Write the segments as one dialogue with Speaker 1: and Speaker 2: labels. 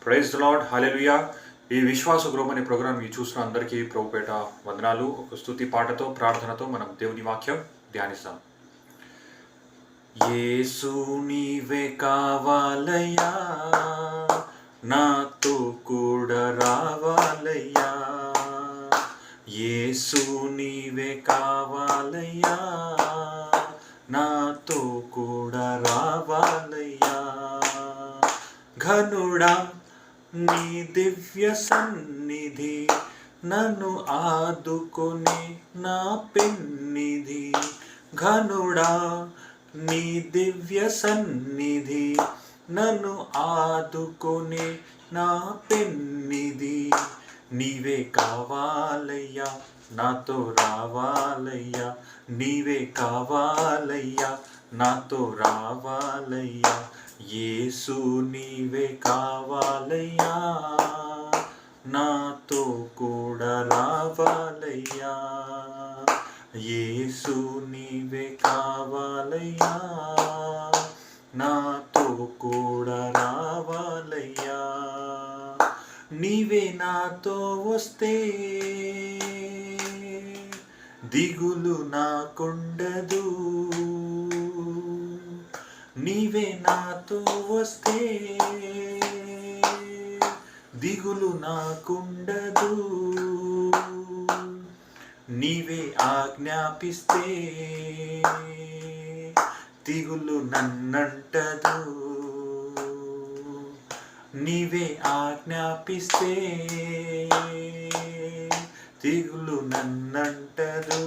Speaker 1: Praise the lord హల్లెలూయా. ఈ విశ్వాస గృహం అనే ప్రోగ్రాం చూసిన అందరికీ ప్రభుపేట వందనాలు. ఒక స్తుతి పాటతో ప్రార్థనతో మనం దేవుని వాక్యం ధ్యానిస్తాం. యేసు నీవే కావాలయ్యా, నాతో కూడా రావాలయ్యా. యేసు నీవే కావాలయ్యా, నాతో కూడా రావాలయ్యా. ఘనుడా నీ దివ్య సన్నిధి నన్ను ఆదుకొని నా పెన్నిధి. ఘనుడా నీ దివ్య సన్నిధి నన్ను ఆదుకొని నా పెన్నిధి. నీవే కావాలయ్యా, నాతో రావాలయ్యా. నీవే కావాలయ్యా, నాతో రావాలయ్యా. యేసు నీవే కావాలయ్యా, నాతో కూడా రావాలయ్యా. యేసు నీవే కావాలయ్యా, నాతో కూడా రావాలయ్యా. నీవే నాతో వస్తే దిగులు నాకుండదు. నీవే నాతో వస్తే దిగులు నాకుండదు. నీవే ఆజ్ఞాపిస్తే దిగులు నన్నంటదు. నీవే ఆజ్ఞాపిస్తే దిగులు నన్నంటదు.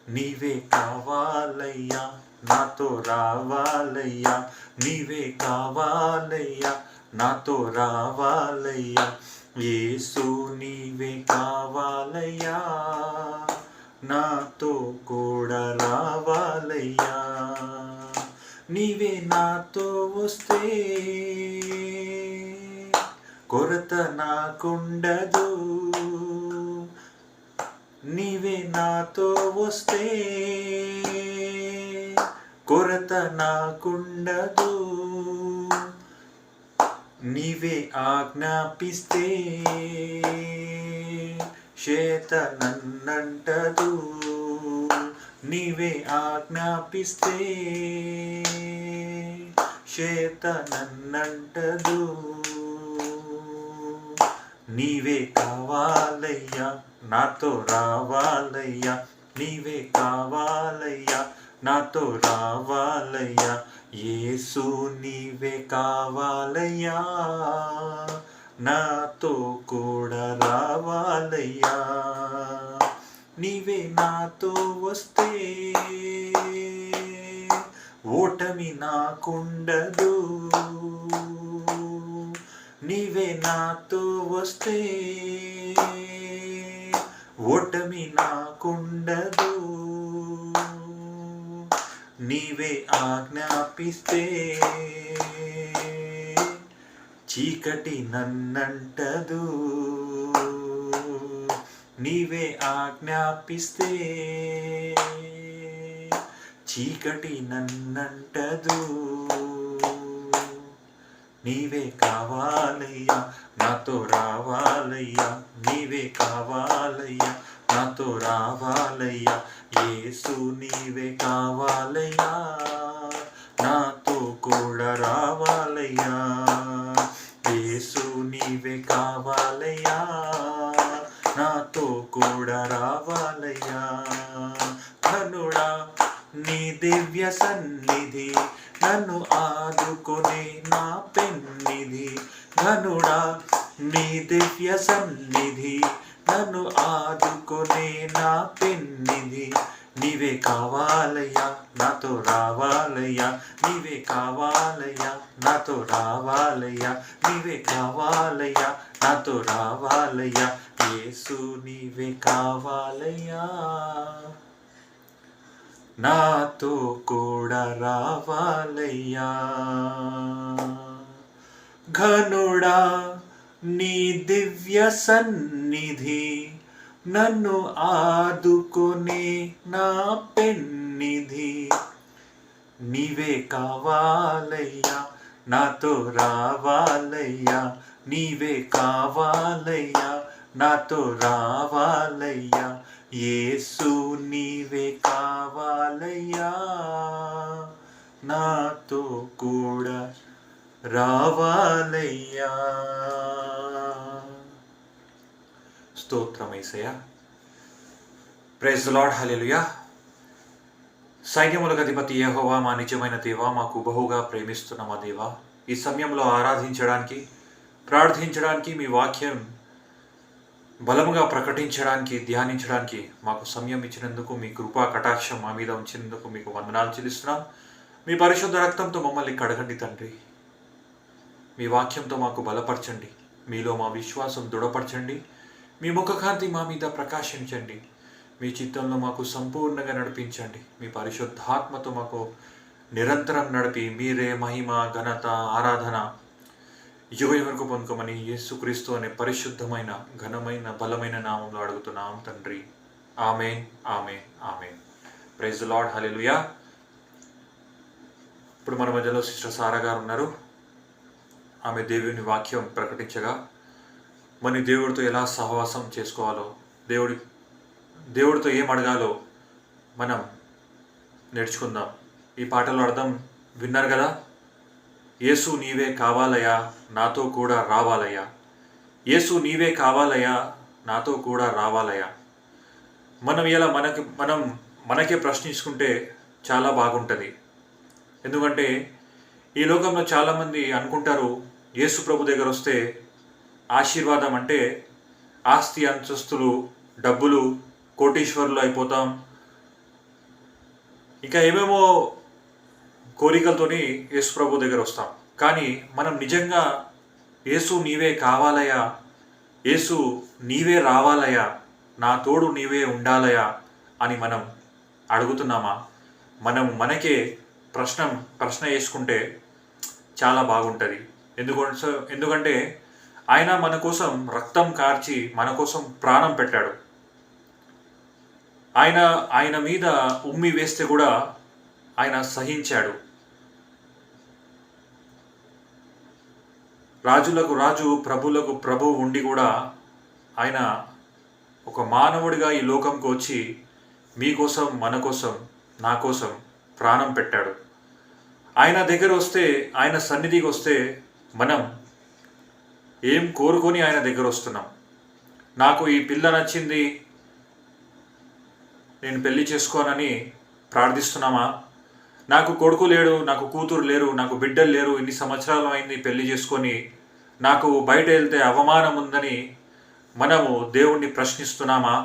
Speaker 1: నీవే కావాలయ్యా, నాతో రావాలయ్యా. నీవే కావాలయ్యా, నాతో రావాలయ్యా. యేసు నీవే కావాలయ్యా, నాతో కూడా రావాలయ్యా. నీవే నాతో వస్తే కొరత నాకుండదు. నీవే నాతో వస్తే కొరత నాకుండదు. నీవే ఆజ్ఞాపిస్తే చేత నన్నంటదు. నీవే ఆజ్ఞాపిస్తే చేత నన్నంటదు. నీవే కావాలయ్యా, నాతో రావాలయ్యా. నీవే కావాలయ్యా, నాతో రావాలయ్యా. యేసు నీవే కావాలయ్యా, నాతో కూడా రావాలయ్యా. నీవే నాతో వస్తే ఓటమి నాకుండదు. నీవే నాతో వస్తే ఓటమి నాకుండదు. నీవే ఆజ్ఞాపిస్తే చీకటి నన్నంటదు. నీవే ఆజ్ఞాపిస్తే చీకటి నన్నంటదు. నీవే కావాలయ్యా, నాతో రావాలయ్యా. నీవే కావాలయ్యా, నాతో రావాలయ్యా. యేసు నీవే కావాలయ్యా, నాతో కూడా రావాలయ్యా. యేసు నీవే కావాలయ్యా, నాతో కూడా రావాలయ్యా. ఘనుడా నీ దివ్య సన్నిధి నన్ను ఆదుకునే నా పెన్నిధి. ఘనుడా నీ దివ్య సన్నిధి నన్ను ఆదుకునే నా పెన్నిధి. నీవే కావాలయ్యా, నాతో రావాలయ్యా. నీవే కావాలయ్యా, నాతో రావాలయ్యా. నీవే కావాలయ్యా, నాతో రావాలయ్యా. యేసు నీవే కావాలయ్యా, నాతో కూడా రావాలయ్యా. ఘనుడా నీ దివ్య సన్నిధి నన్ను ఆదుకొనే నా పెన్నిధి. నీవే కావాలయ్యా, నాతో రావాలయ్యా, నీవే కావాలయ్యా, నాతో రావాలయ్యా, యేసు నీవే కావాలయ్యా, నాతో కూడా రావాలయ్యా. స్తోత్రం యేసయ్యా. Praise the lord. హల్లెలూయా. సైన్యములకు అధిపతి యెహోవా, మా నిజమైన దేవా, మాకు బహుగా ప్రేమిస్తున్న మా దేవా, ఈ సమయంలో ఆరాధించడానికి, ప్రార్థించడానికి, మీ వాక్యం బలముగా ప్రకటించడానికి, ధ్యానించడానికి మాకు సమయం ఇచ్చినందుకు, మీ కృపా కటాక్షం మా మీద ఉంచినందుకు మీకు వందనాలు చెల్లిస్తున్నాం. మీ పరిశుద్ధ రక్తంతో మమ్మల్ని కడగండి తండ్రి. మీ వాక్యంతో మాకు బలపరచండి, మీలో మా విశ్వాసం దృఢపరచండి, మీ ముఖకాంతి మా మీద ప్రకాశించండి, మీ చిత్తంలో మాకు సంపూర్ణంగా నడిపించండి. మీ పరిశుద్ధాత్మతో మాకు నిరంతరం నడిపి మీరే మహిమ, ఘనత, ఆరాధన యుగ వరకు పొందుకోమని యేసుక్రీస్తు అనే పరిశుద్ధమైన, ఘనమైన, బలమైన నామంలో అడుగుతున్నాం తండ్రి. ఆమేన్, ఆమేన్, ఆమేన్. Praise the lord. హల్లెలూయా. ఇప్పుడు మన మధ్యలో సిస్టర్ సారా గారు ఉన్నారు. ఆమె దేవుని వాక్యం ప్రకటించగా మన దేవుడితో ఎలా సహవాసం చేసుకోవాలో, దేవుడితో ఏం అడగాలో మనం నేర్చుకుందాం. ఈ పాటలో అర్థం విన్నారు కదా. యేసు నీవే కావాలయ్యా, నాతో కూడా రావాలయ్యా, యేసు నీవే కావాలయ్యా, నాతో కూడా రావాలయ్యా. మనం ఇలా మనకే ప్రశ్నించుకుంటే చాలా బాగుంటుంది. ఎందుకంటే ఈ లోకంలో చాలామంది అనుకుంటారు యేసు ప్రభు దగ్గర వస్తే ఆశీర్వాదం అంటే ఆస్తి, అంతస్తులు, డబ్బులు, కోటీశ్వరులు అయిపోతాం, ఇంకా ఏమేమో కోరికలతోని యేసు ప్రభు దగ్గర వస్తాం. కానీ మనం నిజంగా యేసు నీవే కావాలయ్యా, యేసు నీవే రావాలయ్యా, నా తోడు నీవే ఉండాలయ్యా అని మనం అడుగుతున్నామా? మనకే ప్రశ్న వేసుకుంటే చాలా బాగుంటుంది. ఎందుకంటే ఆయన మన కోసం రక్తం కార్చి మన కోసం ప్రాణం పెట్టాడు. ఆయన మీద ఉమ్మి వేస్తే కూడా ఆయన సహించాడు. రాజులకు రాజు, ప్రభులకు ప్రభు ఉండి కూడా ఆయన ఒక మానవుడిగా ఈ లోకంకి వచ్చి మీకోసం, మన కోసం, నా కోసం ప్రాణం పెట్టాడు. ఆయన దగ్గర వస్తే, ఆయన సన్నిధికి వస్తే మనం ఏం కోరుకొని ఆయన దగ్గర వస్తున్నాం? నాకు ఈ పిల్ల నచ్చింది, నేను పెళ్లి చేసుకోనని ప్రార్థిస్తున్నామా? నాకు కొడుకు లేడు, నాకు కూతురు లేరు, నాకు బిడ్డలు లేరు, ఇన్ని సంవత్సరాలు అయింది పెళ్లి చేసుకొని, నాకు బయట వెళ్తే అవమానం ఉందని మనము దేవుణ్ణి ప్రశ్నిస్తున్నామా?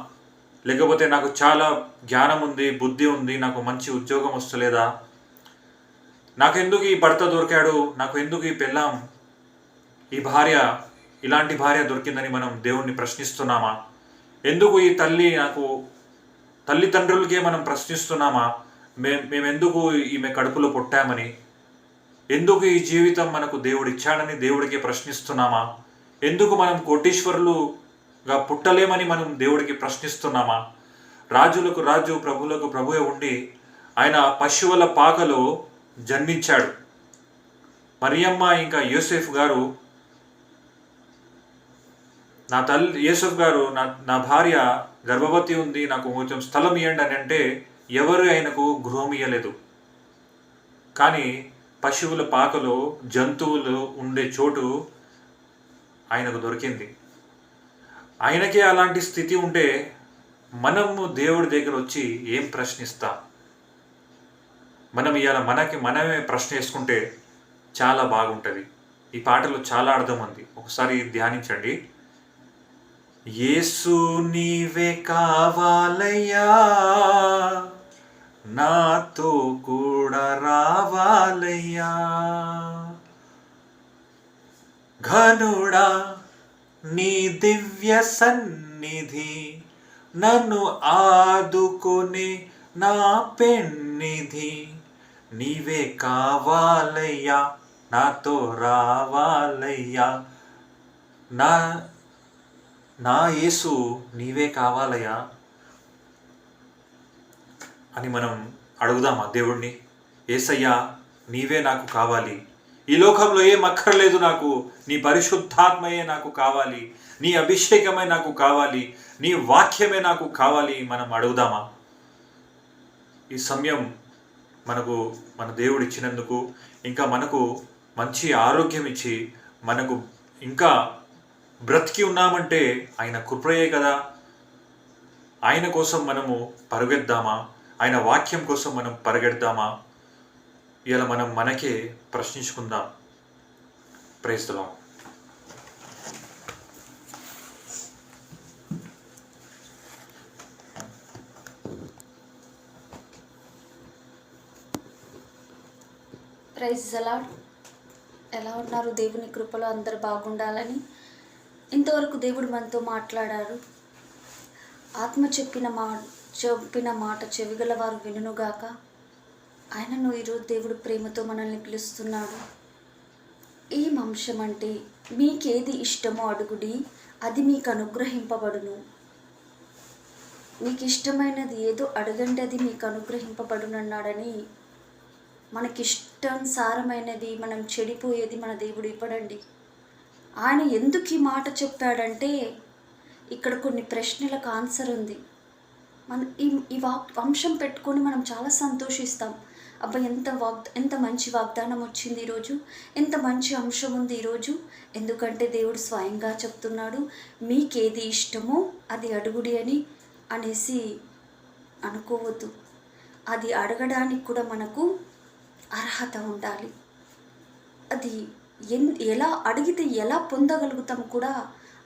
Speaker 1: లేకపోతే నాకు చాలా జ్ఞానం ఉంది, బుద్ధి ఉంది, నాకు మంచి ఉద్యోగం వస్తలేదా, నాకెందుకు ఈ భర్త దొరికాడు, నాకు ఎందుకు ఈ పెళ్ళాం, ఈ భార్య, ఇలాంటి భార్య దొరికిందని మనం దేవుణ్ణి ప్రశ్నిస్తున్నామా? ఎందుకు ఈ తల్లిదండ్రులకే మనం ప్రశ్నిస్తున్నామా? మేమెందుకు ఈమె కడుపులో పుట్టామని, ఎందుకు ఈ జీవితం మనకు దేవుడు ఇచ్చాడని దేవుడికి ప్రశ్నిస్తున్నామా? ఎందుకు మనం కోటీశ్వరులుగా పుట్టలేమని మనం దేవుడికి ప్రశ్నిస్తున్నామా? రాజులకు రాజు, ప్రభువులకు ప్రభువే ఉండి ఆయన పశువుల పాకలో జన్మించాడు. మరియమ్మ ఇంకా యోసేఫ్ గారు, యోసేఫ్ గారు నా భార్య గర్భవతి ఉంది, నాకు కొంచెం స్థలం ఇవ్వండి అని అంటే ఎవరు ఆయనకు గృహం ఇవ్వలేదు. కానీ పశువుల పాకలో, జంతువులు ఉండే చోటు ఆయనకు దొరికింది. ఆయనకే అలాంటి స్థితి ఉంటే మనము దేవుడి దగ్గర వచ్చి ఏం ప్రశ్నిస్తాం? మనం ఇవాళ మనమే ప్రశ్న వేసుకుంటే చాలా బాగుంటుంది. ఈ పాటలో చాలా అర్థం ఉంది, ఒకసారి ధ్యానించండి. యేసు నీవే కావాలయ్యా, నాతో కూడా రావాలయ్యా, ఘనుడా నీ దివ్య సన్నిధి, నన్ను ఆదుకొని నా పెన్నిధి, నీవే కావాలయ్యా, నాతో రావాలయ్యా, నా యేసు నీవే కావాలయ్యా అని మనం అడుగుదామా దేవుణ్ణి? యేసయ్యా నీవే నాకు కావాలి, ఈ లోకంలో ఏం అక్కర్లేదు నాకు, నీ పరిశుద్ధాత్మయే నాకు కావాలి, నీ అభిషేకమే నాకు కావాలి, నీ వాక్యమే నాకు కావాలి మనం అడుగుదామా? ఈ సమయం మనకు మన దేవుడు ఇచ్చినందుకు, ఇంకా మనకు మంచి ఆరోగ్యం ఇచ్చి మనకు ఇంకా బ్రతికి ఉన్నామంటే ఆయన కృపయే కదా. ఆయన కోసం మనము పరుగెద్దామా? ఆయన వాక్యం కోసం మనం పరిగెడదామా? ఇలా మనం మనకే ప్రశ్నించుకుందాం. Praise the lord.
Speaker 2: Praise the lord. ఎలా ఉన్నారు? దేవుని కృపలో అందరు బాగుండాలని. ఇంతవరకు దేవుడు మనతో మాట్లాడారు. ఆత్మ చెప్పిన మాట చెవిగల వారు వినుగాక. ఆయనను ఈరోజు దేవుడు ప్రేమతో మనల్ని పిలుస్తున్నాడు. ఏం అంశం అంటే, మీకేది ఇష్టమో అడుగుడి, అది మీకు అనుగ్రహింపబడును. మీకు ఇష్టమైనది ఏదో అడగండి, అది మీకు అనుగ్రహింపబడును అన్నాడని. మనకిష్టానుసారమైనది, మనం చెడిపోయేది మన దేవుడు ఇవ్వడండి. ఆయన ఎందుకు ఈ మాట చెప్పాడంటే, ఇక్కడ కొన్ని ప్రశ్నలకు ఆన్సర్ ఉంది. మన ఈ అంశం పెట్టుకొని మనం చాలా సంతోషిస్తాం. అబ్బా, ఎంత మంచి వాగ్దానం వచ్చింది ఈరోజు, ఎంత మంచి అంశం ఉంది ఈరోజు. ఎందుకంటే దేవుడు స్వయంగా చెప్తున్నాడు, మీకేది ఇష్టమో అది అడుగుడి అనేసి అనుకోవద్దు. అది అడగడానికి కూడా మనకు అర్హత ఉండాలి. అది ఎలా అడిగితే ఎలా పొందగలుగుతాం కూడా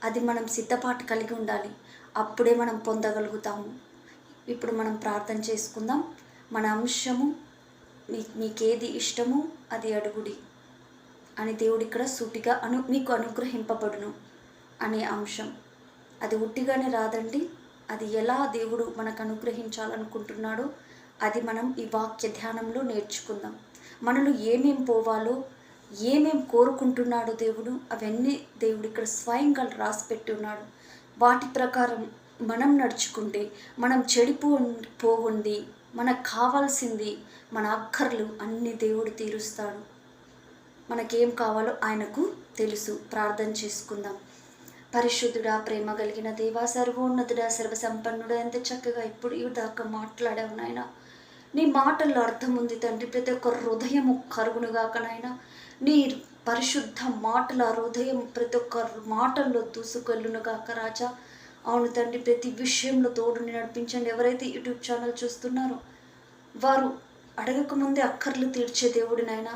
Speaker 2: అది మనం సిద్ధపాటు కలిగి ఉండాలి. అప్పుడే మనం పొందగలుగుతాము. ఇప్పుడు మనం ప్రార్థన చేసుకుందాం. మన అంశము మీకేది ఇష్టమో అది అడుగుడి అని దేవుడు ఇక్కడ సూటిగా మీకు అనుగ్రహింపబడును అనే అంశం. అది ఉట్టిగానే రాదండి. అది ఎలా దేవుడు మనకు అనుగ్రహించాలనుకుంటున్నాడో అది మనం ఈ వాక్య ధ్యానంలో నేర్చుకుందాం. మనలో ఏమేం పోవాలో, ఏమేం కోరుకుంటున్నాడో దేవుడు, అవన్నీ దేవుడు ఇక్కడ స్వయంగా రాసి పెట్టి ఉన్నాడు. వాటి ప్రకారం మనం నడుచుకుంటే, మనం పోగుండి మనకు కావాల్సింది, మన అక్కర్లు అన్ని దేవుడు తీరుస్తాడు. మనకేం కావాలో ఆయనకు తెలుసు. ప్రార్థన చేసుకుందాం. పరిశుద్ధుడా, ప్రేమ కలిగిన దేవా, సర్వోన్నతుడా, సర్వసంపన్నుడా, ఎంత చక్కగా ఇప్పుడు ఈ దాకా మాట్లాడావు నాయన. నీ మాటల్లో అర్థం ఉంది తండ్రి. ప్రతి ఒక్క హృదయము కరుగునుగాక నాయన. నీ పరిశుద్ధ మాటల హృదయం ప్రతి ఒక్క మాటల్లో దూసుకెళ్ళునుగాక రాజా. అవును తండ్రి, ప్రతి విషయంలో తోడుని నడిపించండి. ఎవరైతే యూట్యూబ్ ఛానల్ చూస్తున్నారో వారు అడగకముందే అక్కర్లు తీర్చే దేవుడు నాయన.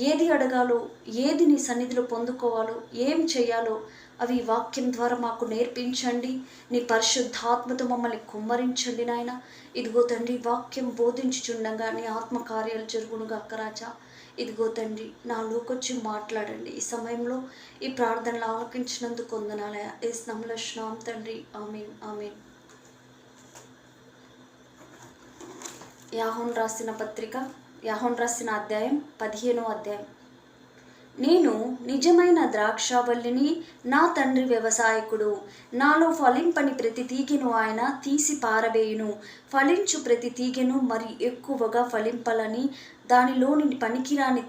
Speaker 2: ఏది అడగాలో, ఏది నీ సన్నిధిలో పొందుకోవాలో, ఏం చేయాలో అవి వాక్యం ద్వారా మాకు నేర్పించండి. నీ పరిశుద్ధాత్మతో మమ్మల్ని కుమ్మరించండి నాయన. ఇదిగో తండ్రి, వాక్యం బోధించుచుండగా నీ ఆత్మకార్యాలు జరుగునుగాక రాజా. ఇదిగో తండ్రి, నాలోకొచ్చి మాట్లాడండి. ఈ సమయంలో ఈ ప్రార్థనలు ఆలకించినందుకు వందనాలయ. యేసు నామములో తండ్రి, ఆమేన్, ఆమేన్. యాహోను రాసిన పత్రిక, యాహోను రాసిన అధ్యాయం 15వ అధ్యాయం. నేను నిజమైన ద్రాక్షావల్లిని, నా తండ్రి వ్యవసాయకుడు. నాలో ఫలింపని ప్రతి తీగెను ఆయన తీసి పారవేయును. ఫలించు ప్రతి తీగెను మరి ఎక్కువగా ఫలింపాలని దానిలోని పనికిరాని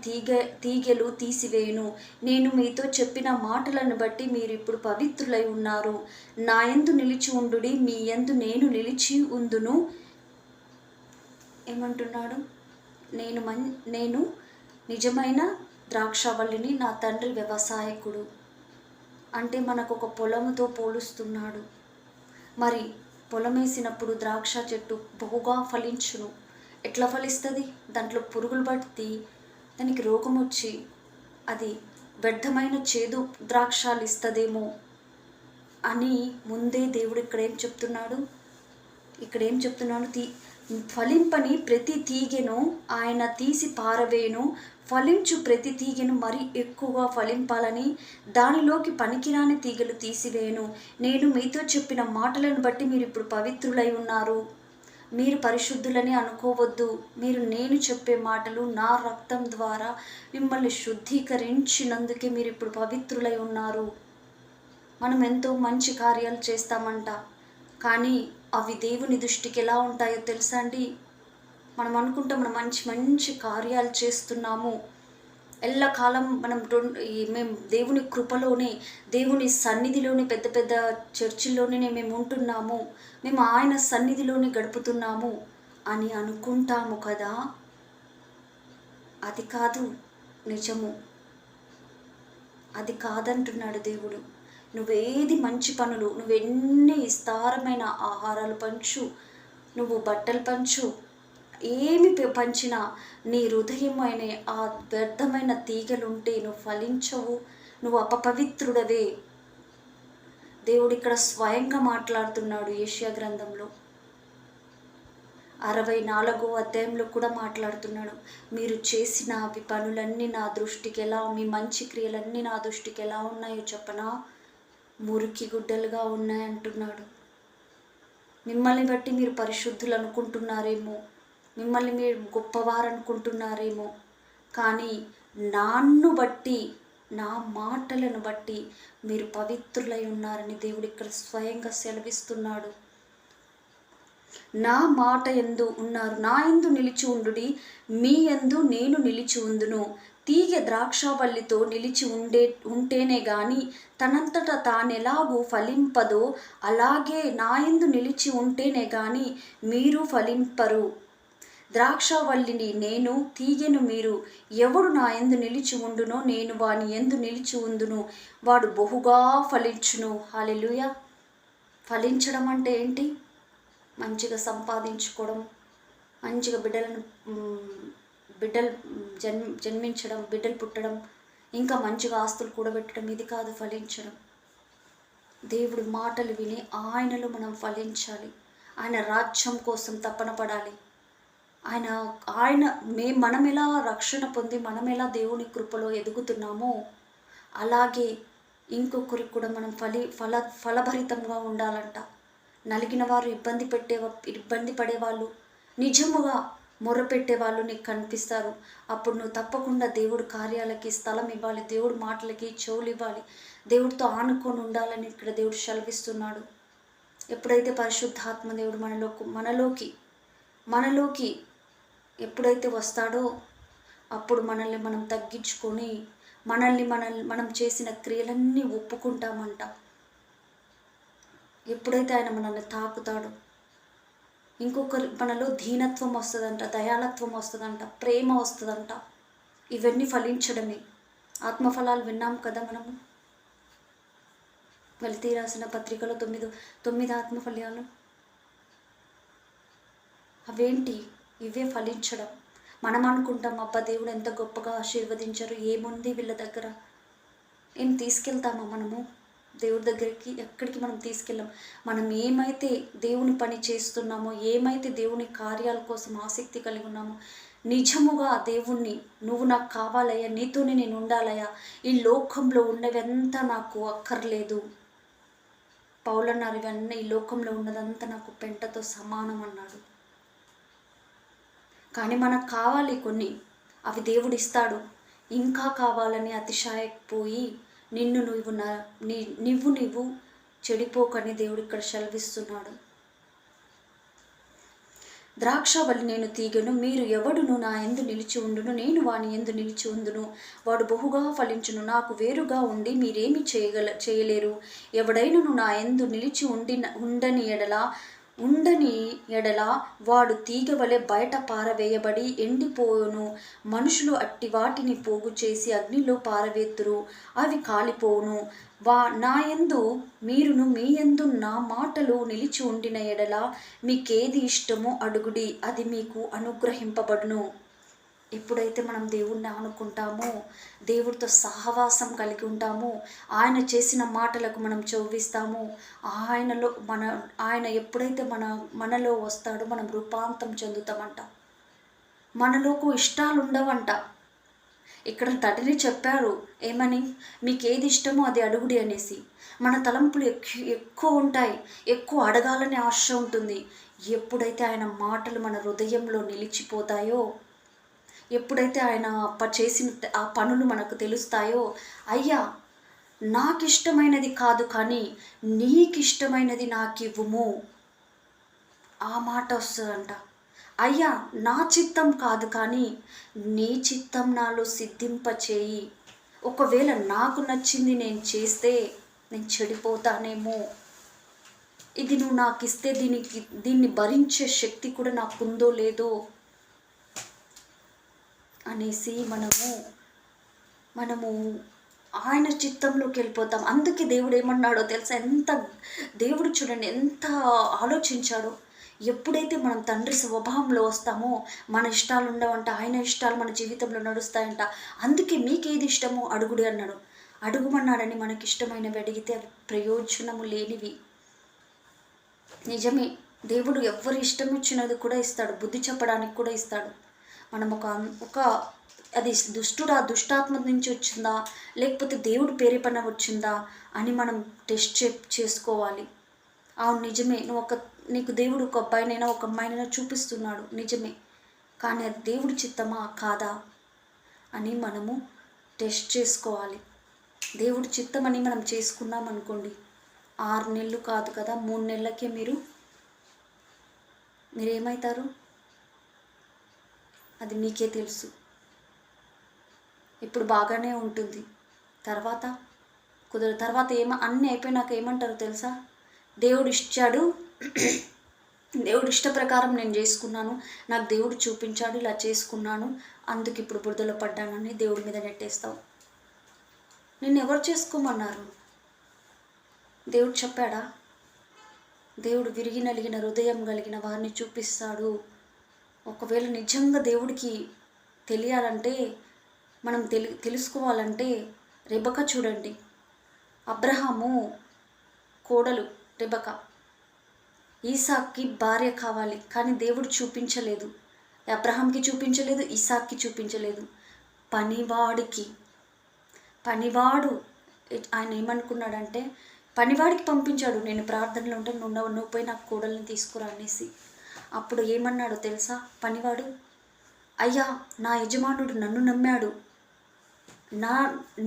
Speaker 2: తీగెలు తీసివేయును. నేను మీతో చెప్పిన మాటలను బట్టి మీరు ఇప్పుడు పవిత్రులై ఉన్నారు. నా యందు నిలిచి ఉండుడి, మీ యందు నేను నిలిచి ఉందును. ఏమంటున్నాడు? నేను నిజమైన ద్రాక్షవల్లిని, నా తండ్రి వ్యవసాయకుడు. అంటే మనకు ఒక పొలముతో పోలుస్తున్నాడు. మరి పొలం వేసినప్పుడు ద్రాక్ష చెట్టు బహుగా ఫలించును. ఎట్లా ఫలిస్తుంది? దాంట్లో పురుగులు పట్టి దానికి రోగం వచ్చి అది వ్యర్థమైన చేదు ద్రాక్షాలు ఇస్తుందేమో అని ముందే దేవుడు ఇక్కడేం చెప్తున్నాడు? ఫలింపని ప్రతి తీగెను ఆయన తీసి పారవేయును. ఫలించు ప్రతి తీగెను మరి ఎక్కువగా ఫలింపాలని దానిలోకి పనికిరాని తీగలు తీసివేయను. నేను మీతో చెప్పిన మాటలను బట్టి మీరు ఇప్పుడు పవిత్రులై ఉన్నారు. మీరు పరిశుద్ధులని అనుకోవద్దు. నేను చెప్పే మాటలు నా రక్తం ద్వారా మిమ్మల్ని శుద్ధీకరించినందుకే మీరు ఇప్పుడు పవిత్రులై ఉన్నారు. మనం ఎంతో మంచి కార్యాలు చేస్తామంట, కానీ అవి దేవుని దృష్టికి ఎలా ఉంటాయో తెలుసా అండి? మనం అనుకుంటాం మనం మంచి మంచి కార్యాలు చేస్తున్నాము, ఎల్లకాలం మనం మేము దేవుని కృపలోనే, దేవుని సన్నిధిలోనే, పెద్ద పెద్ద చర్చిల్లోనే మేము ఉంటున్నాము, మేము ఆయన సన్నిధిలోనే గడుపుతున్నాము అని అనుకుంటాము కదా. అది కాదు నిజము. అది కాదంటున్నాడు దేవుడు. నువ్వేది మంచి పనులు, నువ్వెన్ని విస్తారమైన ఆహారాలు పంచు, నువ్వు బట్టలు పంచు, ఏమి పంచినా నీ హృదయమైన ఆ వ్యర్థమైన తీగలుంటే నువ్వు ఫలించవు, నువ్వు అపవిత్రుడవే. దేవుడు ఇక్కడ స్వయంగా మాట్లాడుతున్నాడు. యెషయా గ్రంథంలో 64వ అధ్యాయంలో కూడా మాట్లాడుతున్నాడు. మీరు చేసిన పనులన్నీ నా దృష్టికి ఎలా, మీ మంచి క్రియలన్నీ నా దృష్టికి ఎలా ఉన్నాయో చెప్పనా, మురికి గుడ్డలుగా ఉన్నాయంటున్నాడు. మిమ్మల్ని బట్టి మీరు పరిశుద్ధులు అనుకుంటున్నారేమో, మిమ్మల్ని మీరు గొప్పవారు అనుకుంటున్నారేమో, కానీ నన్ను బట్టి, నా మాటలను బట్టి మీరు పవిత్రులై ఉన్నారని దేవుడు ఇక్కడ స్వయంగా సెలవిస్తున్నాడు. నా మాట యందు ఉన్నారు, నా యందు నిలిచి ఉండుడి, మీ యందు నేను నిలిచి ఉందును. తీగ ద్రాక్షావల్లితో నిలిచి ఉంటేనే గాని తనంతట తానెలాగూ ఫలింపదో, అలాగే నా యందు నిలిచి ఉంటేనే గాని మీరు ఫలింపరు. ద్రాక్షావల్లిని నేను, తీగెను మీరు. ఎవడు నా యందు నిలిచి ఉండునో నేను వాని యందు నిలిచి ఉందును, వాడు బహుగా ఫలించును. హల్లెలూయా. ఫలించడం అంటే ఏంటి? మంచిగా సంపాదించుకోవడం, మంచిగా బిడ్డలు జన్మించడం, బిడ్డలు పుట్టడం, ఇంకా మంచిగా ఆస్తులు కూడబెట్టడం, ఇది కాదు ఫలించడం. దేవుడి మాటలు విని ఆయనలో మనం ఫలించాలి. ఆయన రాజ్యం కోసం తపన పడాలి. మనం ఎలా రక్షణ పొంది, మనం ఎలా దేవుని కృపలో ఎదుగుతున్నామో అలాగే ఇంకొకరికి కూడా మనం ఫలభరితంగా ఉండాలంట. నలిగిన వారు, ఇబ్బంది పడేవాళ్ళు, నిజముగా మొర్రపెట్టేవాళ్ళు నీకు కనిపిస్తారు. అప్పుడు నువ్వు తప్పకుండా దేవుడి కార్యాలకి స్థలం ఇవ్వాలి, దేవుడి మాటలకి చెవులు ఇవ్వాలి, దేవుడితో ఆనుకొని ఉండాలని ఇక్కడ దేవుడు సెలవిస్తున్నాడు. ఎప్పుడైతే పరిశుద్ధాత్మ దేవుడు మనలోకి ఎప్పుడైతే వస్తాడో అప్పుడు మనల్ని మనం తగ్గించుకొని మనం చేసిన క్రియలన్నీ ఒప్పుకుంటామంట. ఎప్పుడైతే ఆయన మనల్ని తాకుతాడో మనలో దీనత్వం వస్తుందంట, దయాళత్వం వస్తుందంట, ప్రేమ వస్తుందంట. ఇవన్నీ ఫలించడమే. ఆత్మఫలాలు విన్నాం కదా మనము. గలతీ రాసిన పత్రికలో 9 ఆత్మఫలాలు. అవేంటి? ఇవే ఫలించడం. మనం అనుకుంటాం, అబ్బా దేవుడు ఎంత గొప్పగా ఆశీర్వదించారు, ఏముంది వీళ్ళ దగ్గర. ఏం తీసుకెళ్తామా మనము దేవుడి దగ్గరికి? ఎక్కడికి మనం తీసుకెళ్ళాం. మనం ఏమైతే దేవుని పని చేస్తున్నామో, ఏమైతే దేవుని కార్యాల కోసం ఆసక్తి కలిగి ఉన్నామో, నిజముగా దేవుణ్ణి, నువ్వు నాకు కావాలయ్యా, నీతోనే నేను ఉండాలయ్యా, ఈ లోకంలో ఉన్నవంతా నాకు అక్కర్లేదు. పౌలన్నారు, ఇవన్నీ ఈ లోకంలో ఉన్నదంతా నాకు పెంటతో సమానం అన్నాడు. కానీ మనకు కావాలి కొన్ని, అవి దేవుడు ఇస్తాడు. ఇంకా కావాలని అతిశయపోయి నువ్వు చెడిపోకని దేవుడు ఇక్కడ సెలవిస్తున్నాడు. ద్రాక్షవల్లి నేను తీగను, మీరు ఎవడును నా యందు నిలిచి ఉండును, నేను వాని యందు నిలిచి ఉందును, వాడు బహుగా ఫలించును. నాకు వేరుగా ఉండి మీరేమి చేయలేరు. ఎవడైనను నా యందు నిలిచి ఉండని ఎడల వాడు తీగ వలె బయట పారవేయబడి ఎండిపోవును. మనుషులు అట్టి వాటిని పోగు చేసి అగ్నిలో పారవేతురు, అవి కాలిపోవును. నా యందు మీరును, మీ యందు నా మాటలు నిలిచి ఉండిన ఎడల మీకేది ఇష్టమో అడుగుడి, అది మీకు అనుగ్రహింపబడును. ఎప్పుడైతే మనం దేవుణ్ణి ఆనుకుంటామో, దేవుడితో సహవాసం కలిగి ఉంటామో, ఆయన చేసిన మాటలకు మనం చొవ్విస్తామో, ఆయన ఎప్పుడైతే మనలో వస్తాడో మనం రూపాంతరం చెందుతామంట. మనలోకి ఇష్టాలు ఉండవంట. ఇక్కడ తటిని చెప్పారు ఏమని, మీకు ఏది ఇష్టమో అది అడుగుడి అనేసి. మన తలంపులు ఎక్కువ ఉంటాయి, ఎక్కువ అడగాలని ఆశ ఉంటుంది. ఎప్పుడైతే ఆయన మాటలు మన హృదయంలో నిలిచిపోతాయో, ఎప్పుడైతే ఆయన చేసిన ఆ పనులు మనకు తెలుస్తాయో, అయ్యా నాకు ఇష్టమైనది కాదు కానీ నీకు ఇష్టమైనది నాకు ఇవ్వుము, ఆ మాట వస్తుందంట. అయ్యా నా చిత్తం కాదు కానీ నీ చిత్తం నాలో సిద్ధింపచేయి. ఒకవేళ నాకు నచ్చింది నేను చేస్తే నేను చెడిపోతానేమో, ఇది నువ్వు నాకు ఇస్తే దీన్ని భరించే శక్తి కూడా నాకుందో లేదో అనేసి మనము ఆయన చిత్తంలోకి వెళ్ళిపోతాం. అందుకే దేవుడు ఏమన్నాడో తెలుసా? దేవుడు చూడండి ఎంత ఆలోచించాడో. ఎప్పుడైతే మనం తండ్రి స్వభావంలో వస్తామో మన ఇష్టాలు ఉండవంట, ఆయన ఇష్టాలు మన జీవితంలో నడుస్తాయంట. అందుకే మీకేది ఇష్టమో అడుగుడి అన్నాడు. అడుగుమన్నాడని మనకి ఇష్టమైనవి అడిగితే అవి ప్రయోజనము లేనివి. నిజమే, దేవుడు ఎవరి ఇష్టం వచ్చినది కూడా ఇస్తాడు, బుద్ధి చెప్పడానికి కూడా ఇస్తాడు. మనం ఒక అది దుష్టాత్మ నుంచి వచ్చిందా లేకపోతే దేవుడు పేరేపన్న వచ్చిందా అని మనం టెస్ట్ చేసుకోవాలి. అవును నిజమే, నీకు దేవుడు ఒక అబ్బాయినైనా ఒక అమ్మాయినైనా చూపిస్తున్నాడు నిజమే, కానీ అది దేవుడి చిత్తమా కాదా అని మనము టెస్ట్ చేసుకోవాలి. దేవుడి చిత్తం అని మనం చేసుకున్నాం అనుకోండి, 6 నెలలు కాదు కదా 3 నెలలకే మీరేమవుతారు అది మీకే తెలుసు. ఇప్పుడు బాగానే ఉంటుంది, తర్వాత తర్వాత అన్నీ అయిపోయినాక ఏమంటారు తెలుసా? దేవుడు ఇచ్చాడు, దేవుడు ఇష్ట ప్రకారం నేను చేసుకున్నాను, నాకు దేవుడు చూపించాడు, ఇలా చేసుకున్నాను, అందుకు ఇప్పుడు బురదలో పడ్డానని దేవుడి మీద నెట్టేస్తావు. నిన్ను ఎవరు చేసుకోమన్నారు? దేవుడు చెప్పాడా? దేవుడు విరిగి నలిగిన హృదయం కలిగిన వారిని చూపిస్తాడు. ఒకవేళ నిజంగా దేవుడికి తెలియాలంటే మనం తెలుసుకోవాలంటే రెబెక చూడండి. అబ్రహాము కోడలు రెబెక, ఈసాక్కి భార్య కావాలి కానీ దేవుడు చూపించలేదు. అబ్రహాంకి చూపించలేదు, ఈసాక్కి చూపించలేదు. పనివాడు ఆయన ఏమనుకున్నాడంటే పనివాడికి పంపించాడు, నేను ప్రార్థనలో ఉంటే నువ్వు పోయి నాకు కోడల్ని తీసుకురా అనేసి. అప్పుడు ఏమన్నాడో తెలుసా పనివాడు? అయ్యా నా యజమానుడు నన్ను నమ్మాడు,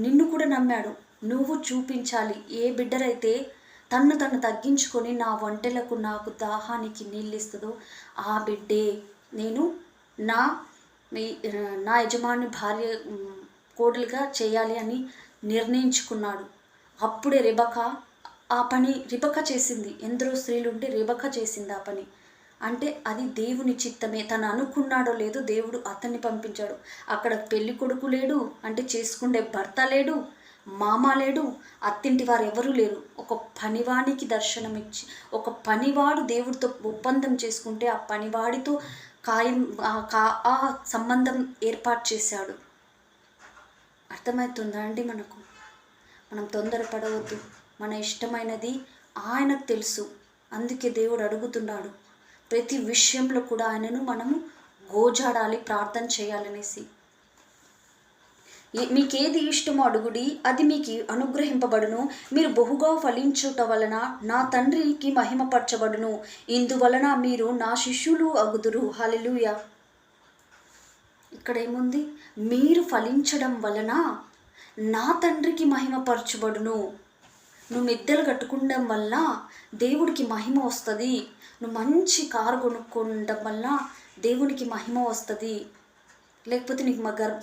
Speaker 2: నిన్ను కూడా నమ్మాడు, నువ్వు చూపించాలి. ఏ బిడ్డరైతే తన్ను తగ్గించుకొని నా వంటలకు నాకు దాహానికి నీళ్ళు ఇస్తుందో ఆ బిడ్డే నేను నా యజమాని భార్య కోడలుగా చేయాలి అని నిర్ణయించుకున్నాడు. అప్పుడే రెబెక చేసింది. ఎందరో స్త్రీలు ఉంటే రెబెక చేసింది ఆ పని. అంటే అది దేవుని చిత్తమే. తను అనుకున్నాడో లేదో దేవుడు అతన్ని పంపించాడు. అక్కడ పెళ్లి కొడుకు లేడు, అంటే చేసుకుండే భర్త లేడు, మామ లేడు, అత్తింటి వారు ఎవరూ లేరు. ఒక పనివానికి దర్శనం ఇచ్చి ఒక పనివాడు దేవుడితో ఒప్పందం చేసుకుంటే ఆ పనివాడితో ఆ సంబంధం ఏర్పాటు చేశాడు. అర్థమవుతుందా అండి? మనం తొందరపడవద్దు. మన ఇష్టమైనది ఆయనకు తెలుసు. అందుకే దేవుడు అడుగుతున్నాడు ప్రతి విషయంలో కూడా ఆయనను మనము గోజాడాలి, ప్రార్థన చేయాలనేసి. మీకేది ఇష్టమో అడుగుడి, అది మీకు అనుగ్రహింపబడును. మీరు బహుగా ఫలించుట వలన నా తండ్రికి మహిమపరచబడును. ఇందువలన మీరు నా శిష్యులు అగుదురు. హల్లెలూయా. ఇక్కడ ఏముంది? మీరు ఫలించడం వలన నా తండ్రికి మహిమపరచబడును. నువ్వు మిద్దెలు కట్టుకోవడం వల్ల దేవుడికి మహిమ వస్తుంది. నువ్వు మంచి కారు కొనుక్కోవడం వల్ల దేవునికి మహిమ వస్తుంది. లేకపోతే నీకు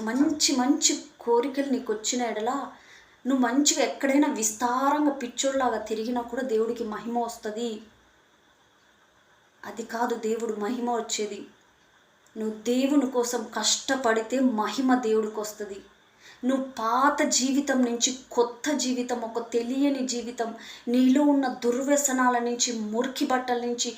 Speaker 2: మంచి మంచి కోరికలు నీకు వచ్చిన ఎడలా నువ్వు మంచిగా ఎక్కడైనా విస్తారంగా పిచ్చోళ్ళలాగా తిరిగినా కూడా దేవుడికి మహిమ వస్తుంది. అది కాదు దేవుడు మహిమ వచ్చేది. నువ్వు దేవుని కోసం కష్టపడితే మహిమ దేవుడికి వస్తుంది. నువ్వు పాత జీవితం నుంచి కొత్త జీవితం, ఒక తెలియని జీవితం, నీలో ఉన్న దుర్వ్యసనాల నుంచి, మురికి బట్టల నుంచి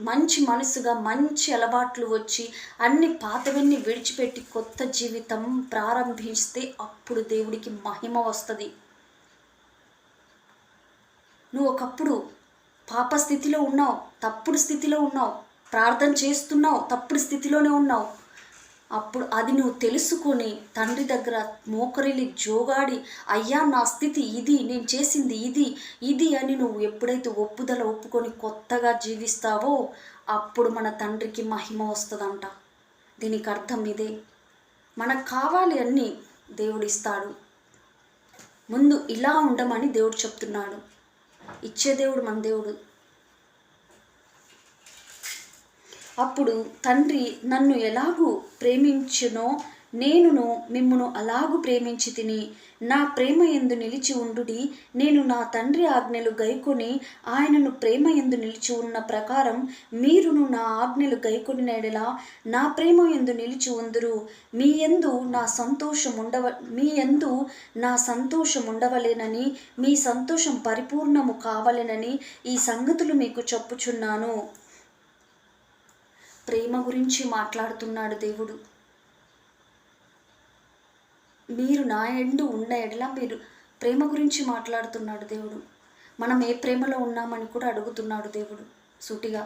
Speaker 2: మంచి మనసుగా మంచి అలవాట్లు వచ్చి అన్ని పాతవన్నీ విడిచిపెట్టి కొత్త జీవితం ప్రారంభిస్తే అప్పుడు దేవుడికి మహిమ వస్తుంది. నువ్వు ఒకప్పుడు పాప స్థితిలో ఉన్నావు, తప్పుడు స్థితిలో ఉన్నావు, ప్రార్థన చేస్తున్నావు, తప్పుడు స్థితిలోనే ఉన్నావు. అప్పుడు అది నువ్వు తెలుసుకొని తండ్రి దగ్గర మోకరిల్లి జోగాడి, అయ్యా నా స్థితి ఇది, నేను చేసింది ఇది అని నువ్వు ఎప్పుడైతే ఒప్పుకొని కొత్తగా జీవిస్తావో అప్పుడు మన తండ్రికి మహిమ వస్తుందంట. దీనికి అర్థం ఇదే. మనకు కావాలి అన్నీ దేవుడు ఇస్తాడు. ముందు ఇలా ఉండమని దేవుడు చెప్తున్నాడు. ఇచ్చే దేవుడు మన దేవుడు. అప్పుడు తండ్రి నన్ను ఎలాగూ ప్రేమించునో నేనును మిమ్మును అలాగు ప్రేమించి తిని నా ప్రేమ యందు నిలిచి ఉండుడి. నేను నా తండ్రి ఆజ్ఞలు గైకొని ఆయనను ప్రేమ యందు నిలిచి ఉన్న ప్రకారం మీరును నా ఆజ్ఞలు గైకొనిన యెడల నా ప్రేమ యందు నిలిచి ఉందురు. మీ యందు నా సంతోషం ఉండవలెనని, మీ సంతోషం పరిపూర్ణము కావలెనని ఈ సంగతులు మీకు చెప్పుచున్నాను. ప్రేమ గురించి మాట్లాడుతున్నాడు దేవుడు. మీరు నా యందు ఉన్న ఎడల మీరు ప్రేమ గురించి మాట్లాడుతున్నాడు దేవుడు. మనం ఏ ప్రేమలో ఉన్నామని కూడా అడుగుతున్నాడు దేవుడు సూటిగా.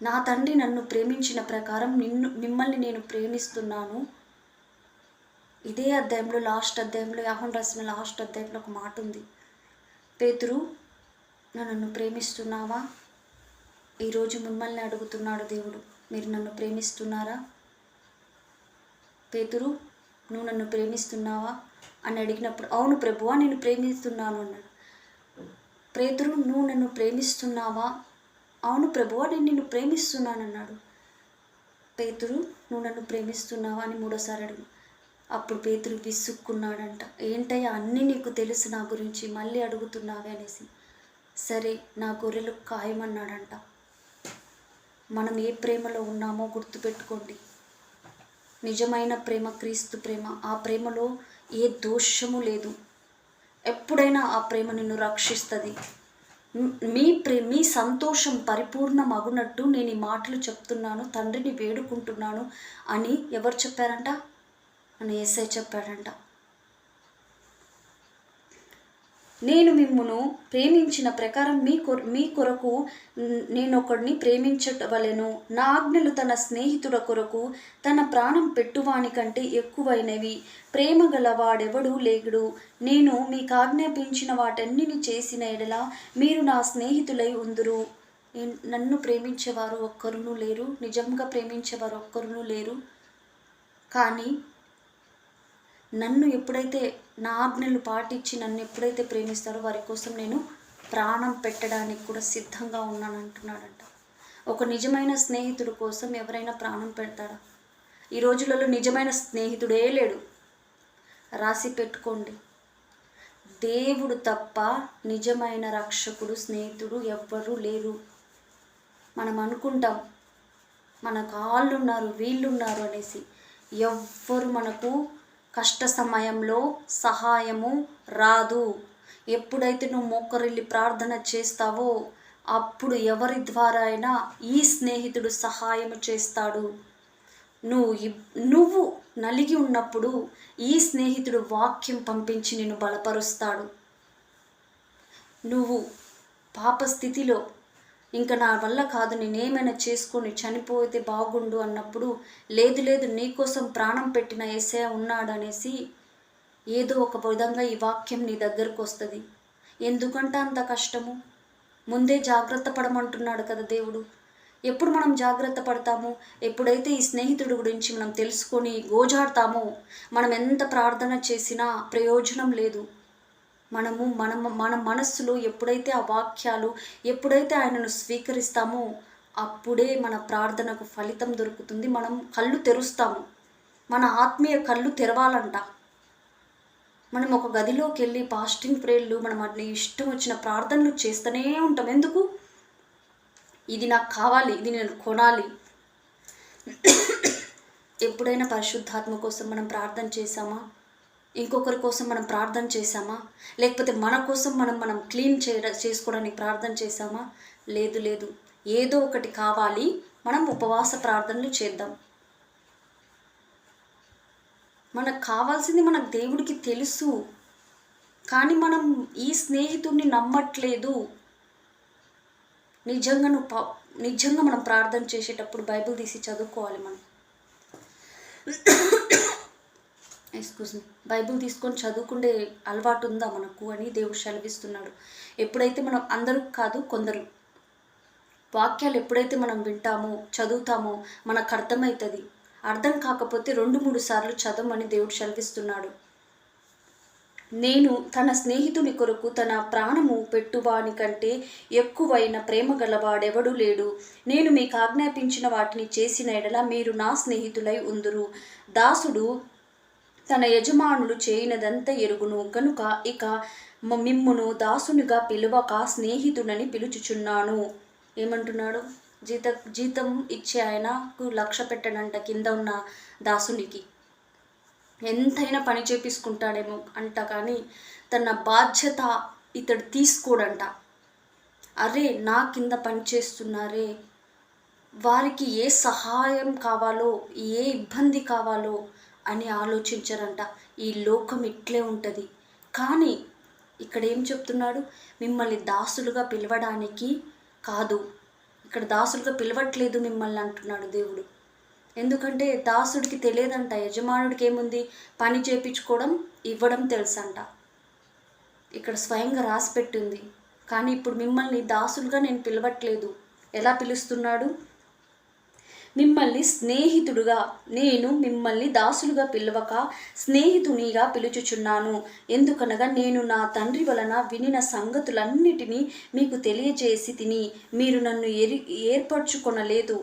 Speaker 2: నా తండ్రి నన్ను ప్రేమించిన ప్రకారం మిమ్మల్ని నేను ప్రేమిస్తున్నాను. ఇదే అధ్యాయంలో లాస్ట్ అధ్యాయంలో యోహాను రాసిన లాస్ట్ అధ్యాయంలో ఒక మాట ఉంది. పేతురు నన్ను ప్రేమిస్తున్నావా? ఈరోజు మిమ్మల్ని అడుగుతున్నాడు దేవుడు, మీరు నన్ను ప్రేమిస్తున్నారా? పేతురు నువ్వు నన్ను ప్రేమిస్తున్నావా అని అడిగినప్పుడు అవును ప్రభువా నేను ప్రేమిస్తున్నాను అన్నాడు. పేతురు నువ్వు నన్ను ప్రేమిస్తున్నావా? అవును ప్రభువా నేను నిన్ను ప్రేమిస్తున్నాను అన్నాడు. పేతురు నువ్వు నన్ను ప్రేమిస్తున్నావా అని మూడోసారి అడుగు. అప్పుడు పేతురు విసుక్కున్నాడంట. ఏంటయ్యా అన్నీ నీకు తెలుసు నా గురించి, మళ్ళీ అడుగుతున్నావే అనేసి. సరే నా గొర్రెలు కాయమన్నాడంట. మనం ఏ ప్రేమలో ఉన్నామో గుర్తుపెట్టుకోండి. నిజమైన ప్రేమ క్రీస్తు ప్రేమ. ఆ ప్రేమలో ఏ దోషము లేదు. ఎప్పుడైనా ఆ ప్రేమ నిన్ను రక్షిస్తుంది. మీ సంతోషం పరిపూర్ణమగునట్టు నేను ఈ మాటలు చెప్తున్నాను, తండ్రిని వేడుకుంటున్నాను అని ఎవరు చెప్పారంట? అని యేసయ్య చెప్పాడంట. నేను మిమ్మును ప్రేమించిన ప్రకారం మీ కొరకు నేనొకడిని ప్రేమించవలెను. నా ఆజ్ఞలు తన స్నేహితుడ కొరకు తన ప్రాణం పెట్టువాని కంటే ఎక్కువైనవి. ప్రేమ గల వాడెవడు లేడు. నేను మీకు ఆజ్ఞాపించిన వాటన్నిటిని చేసిన ఎడల మీరు నా స్నేహితులై ఉందురు. నన్ను ప్రేమించేవారు ఒక్కరునూ లేరు, నిజంగా ప్రేమించేవారు ఒక్కరునూ లేరు. కానీ నన్ను ఎప్పుడైతే నా ఆజ్ఞలు పాటించి నన్ను ఎప్పుడైతే ప్రేమిస్తారో వారి కోసం నేను ప్రాణం పెట్టడానికి కూడా సిద్ధంగా ఉన్నాను అంటున్నాడంట. ఒక నిజమైన స్నేహితుడు కోసం ఎవరైనా ప్రాణం పెడతారా? ఈ రోజులలో నిజమైన స్నేహితుడే లేడు. రాసి పెట్టుకోండి. దేవుడు తప్ప నిజమైన రక్షకుడు స్నేహితుడు ఎవ్వరూ లేరు. మనం అనుకుంటాం మనకు వాళ్ళున్నారు వీళ్ళున్నారు అనేసి. ఎవ్వరు మనకు కష్ట సమయంలో సహాయము రాదు. ఎప్పుడైతే నువ్వు మోకరిల్లి ప్రార్థన చేస్తావో అప్పుడు ఎవరి ద్వారా అయినా ఈ స్నేహితుడు సహాయము చేస్తాడు. నువ్వు నలిగి ఉన్నప్పుడు ఈ స్నేహితుడు వాక్యం పంపించి నిన్ను బలపరుస్తాడు. నువ్వు పాప స్థితిలో ఇంకా నా వల్ల కాదు నేనేమైనా చేసుకొని చనిపోతే బాగుండు అన్నప్పుడు లేదు నీకోసం ప్రాణం పెట్టిన యేసయ్య ఉన్నాడు అనేసి ఏదో ఒక విధంగా ఈ వాక్యం నీ దగ్గరకు వస్తుంది. ఎందుకంటే అంత కష్టము? ముందే జాగ్రత్త పడమంటున్నాడు కదా దేవుడు. ఎప్పుడు మనం జాగ్రత్త పడతాము? ఎప్పుడైతే ఈ స్నేహితుడి గురించి మనం తెలుసుకొని గోజాడతామో మనం ఎంత ప్రార్థన చేసినా ప్రయోజనం లేదు. మన మనస్సులో ఎప్పుడైతే ఆ వాక్యాలు ఎప్పుడైతే ఆయనను స్వీకరిస్తామో అప్పుడే మన ప్రార్థనకు ఫలితం దొరుకుతుంది. మనం కళ్ళు తెరుస్తాము. మన ఆత్మీయ కళ్ళు తెరవాలంట. మనం ఒక గదిలోకి వెళ్ళి ఫాస్టింగ్ ప్రేయర్లు మనం అట్లా ఇష్టం వచ్చిన ప్రార్థనలు చేస్తూనే ఉంటాం. ఎందుకు? ఇది నాకు కావాలి, ఇది నేను కొనాలి. ఎప్పుడైనా పరిశుద్ధాత్మ కోసం మనం ప్రార్థన చేశామా? ఇంకొకరి కోసం మనం ప్రార్థన చేశామా? లేకపోతే మన కోసం మనం క్లీన్ చేసుకోవడానికి ప్రార్థన చేశామా? లేదు. ఏదో ఒకటి కావాలి. మనం ఉపవాస ప్రార్థనలు చేద్దాం. మనకు కావాల్సింది మనకు దేవుడికి తెలుసు. కానీ మనం ఈ స్నేహితుడిని నమ్మట్లేదు. నిజంగా మనం ప్రార్థన చేసేటప్పుడు బైబిల్ తీసి చదువుకోవాలి. మనం బైబిల్ తీసుకొని చదువుకుండే అలవాటు ఉందా మనకు అని దేవుడు సెలవిస్తున్నాడు. ఎప్పుడైతే మనం అందరూ కాదు కొందరు వాక్యాలు ఎప్పుడైతే మనం వింటామో చదువుతామో మనకు అర్థమవుతుంది. అర్థం కాకపోతే 2-3 సార్లు చదవమని దేవుడు సెలవిస్తున్నాడు. నేను తన స్నేహితుని కొరకు తన ప్రాణము పెట్టువాని కంటే ఎక్కువైన ప్రేమ గలవాడెవడు లేడు. నేను మీకు ఆజ్ఞాపించిన వాటిని చేసిన ఎడల మీరు నా స్నేహితులై ఉందురు. దాసుడు తన యజమానులు చేయనదంతా ఎరుగును కనుక ఇక మిమ్మును దాసునిగా పిలువక స్నేహితుడని పిలుచుచున్నాను. ఏమంటున్నాడు? జీతం ఇచ్చే ఆయనకు 1,00,000 పెట్టడంట కింద ఉన్న దాసునికి. ఎంతైనా పని చేపించుకుంటాడేమో అంట, కానీ తన బాధ్యత ఇతడు తీసుకోడంట. అరే, నా కింద పని చేస్తున్నారే, వారికి ఏ సహాయం కావాలో ఏ ఇబ్బంది కావాలో అని ఆలోచించరంట. ఈ లోకం ఇట్లే ఉంటుంది. కానీ ఇక్కడ ఏం చెప్తున్నాడు? మిమ్మల్ని దాసులుగా పిలవడానికి కాదు, ఇక్కడ దాసులుగా పిలవట్లేదు మిమ్మల్ని అంటున్నాడు దేవుడు. ఎందుకంటే దాసుడికి తెలియదంట, యజమానుడికి ఏముంది, పని చేపించుకోవడం ఇవ్వడం తెలుసంట. ఇక్కడ స్వయంగా రాసి పెట్టింది. కానీ ఇప్పుడు మిమ్మల్ని దాసులుగా నేను పిలవట్లేదు. ఎలా పిలుస్తున్నాడు? మిమ్మల్ని స్నేహితుడుగా, నేను మిమ్మల్ని దాసులుగా పిలవక స్నేహితునిగా పిలుచుచున్నాను. ఎందుకనగా నేను నా తండ్రి వలన వినిన సంగతులన్నిటినీ మీకు తెలియజేసి తిని, మీరు నన్ను ఏర్పరచుకొనలేదు.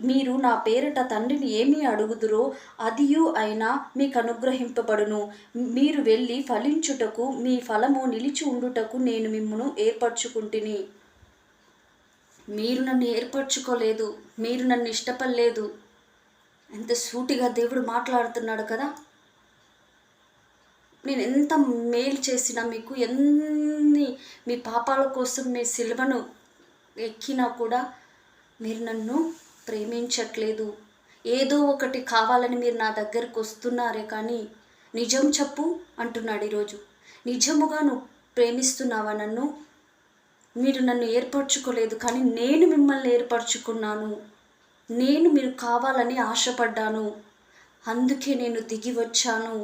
Speaker 2: మీరు నా పేరట తండ్రిని ఏమి అడుగుదురో అదియు అయినా మీకు అనుగ్రహింపబడును. మీరు వెళ్ళి ఫలించుటకు, మీ ఫలము నిలిచి ఉండుటకు నేను మిమ్మును ఏర్పరచుకుంటుని. మీరు నన్ను ఏర్పరచుకోలేదు, మీరు నన్ను ఇష్టపడలేదు. ఎంత సూటిగా దేవుడు మాట్లాడుతున్నాడు కదా. నేను ఎంత మేలు చేసినా మీకు, ఎన్ని మీ పాపాల కోసం మీ సిలువను ఎక్కినా కూడా మీరు నన్ను ప్రేమించట్లేదు. ఏదో ఒకటి కావాలని మీరు నా దగ్గరకు వస్తున్నారే, కానీ నిజం చెప్పు అంటున్నాడు ఈరోజు. నిజముగా నువ్వు ప్రేమిస్తున్నావా నన్ను? మీరు నన్ను ఏర్పరచుకోలేదు, కానీ నేను మిమ్మల్ని ఏర్పరచుకున్నాను. నేను మీరు కావాలని ఆశపడ్డాను, అందుకే నేను దిగి వచ్చాను.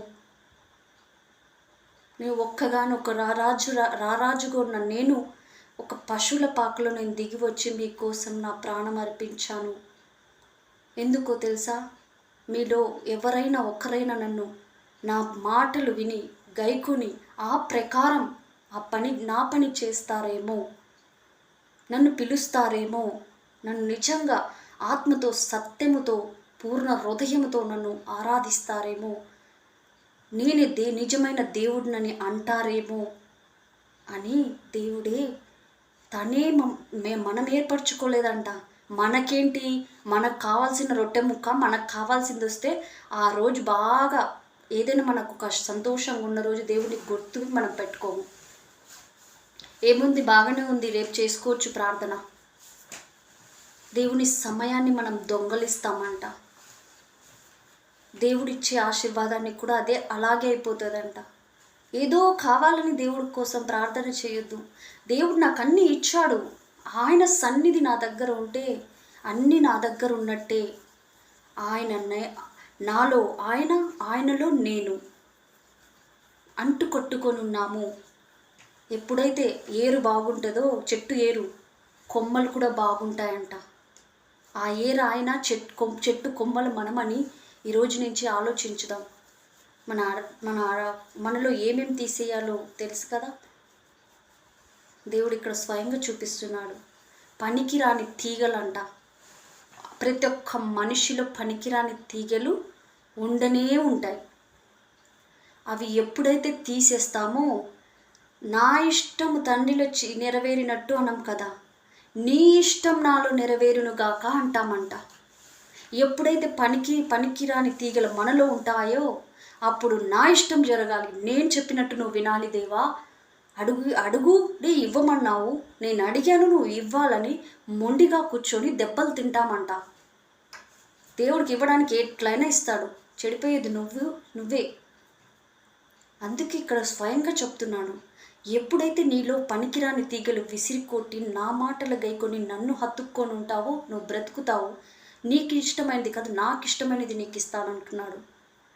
Speaker 2: నేను ఒక్కగానొక రారాజుగా ఉన్న నేను ఒక పశువుల పాకలో నేను దిగి వచ్చి మీకోసం నా ప్రాణం అర్పించాను. ఎందుకో తెలుసా? మీలో ఎవరైనా ఒకరైనా నన్ను, నా మాటలు విని గైకొని ఆ ప్రకారం నా పని చేస్తారేమో, నన్ను పిలుస్తారేమో, నన్ను నిజంగా ఆత్మతో సత్యముతో పూర్ణ హృదయముతో నన్ను ఆరాధిస్తారేమో, నేనే నిజమైన దేవుడినని అంటారేమో అని దేవుడే తనే మనం ఏర్పరచుకోలేదంట. మనకేంటి, మనకు కావాల్సిన రొట్టె ముక్క మనకు కావాల్సింది వస్తే ఆ రోజు బాగా ఏదైనా మనకు ఒక సంతోషంగా ఉన్న రోజు దేవుడికి గుర్తు మనం పెట్టుకోము. ఏముంది, బాగానే ఉంది, రేపు చేసుకోవచ్చు ప్రార్థన. దేవుని సమయాన్ని మనం దొంగలిస్తామంట. దేవుడిచ్చే ఆశీర్వాదాన్ని కూడా అలాగే అయిపోతుందంట. ఏదో కావాలని దేవుడి కోసం ప్రార్థన చేయొద్దు. దేవుడు నాకు అన్నీ ఇచ్చాడు, ఆయన సన్నిధి నా దగ్గర ఉంటే అన్నీ నా దగ్గర ఉన్నట్టే. నాలో ఆయన, ఆయనలో నేను అంటుకొట్టుకొని ఉన్నాము. ఎప్పుడైతే ఏరు బాగుంటుందో, చెట్టు ఏరు కొమ్మలు కూడా బాగుంటాయంట. ఆ ఏరు ఆయన, చెట్టు కొమ్మలు మనమని ఈరోజు నుంచి ఆలోచించుదాం. మనలో ఏమేమి తీసేయాలో తెలుసు కదా. దేవుడు ఇక్కడ స్వయంగా చూపిస్తున్నాడు. పనికిరాని తీగలంట. ప్రతి ఒక్క మనిషిలో పనికిరాని తీగలు ఉండనే ఉంటాయి. అవి ఎప్పుడైతే తీసేస్తామో, నా ఇష్టము తండ్రిలో నెరవేరినట్టు అనం కదా, నీ ఇష్టం నాలో నెరవేరునుగాక అంటామంట. ఎప్పుడైతే పనికిరాని తీగలు మనలో ఉంటాయో అప్పుడు నా ఇష్టం జరగాలి, నేను చెప్పినట్టు నువ్వు వినాలి దేవా, అడుగు నీ ఇవ్వమన్నావు, నేను అడిగాను నువ్వు ఇవ్వాలని మొండిగా కూర్చొని దెబ్బలు తింటామంట. దేవుడికి ఇవ్వడానికి ఎట్లయినా ఇస్తాడు, చెడిపోయేది నువ్వే. అందుకే ఇక్కడ స్వయంగా చెప్తున్నాను, ఎప్పుడైతే నీలో పనికిరాని తీగలు విసిరికొట్టి నా మాటలు గైకొని నన్ను హత్తుక్కొని ఉంటావో నువ్వు బ్రతుకుతావు. నీకు ఇష్టమైనది కాదు, నాకు ఇష్టమైనది నీకు ఇస్తానంటున్నాడు.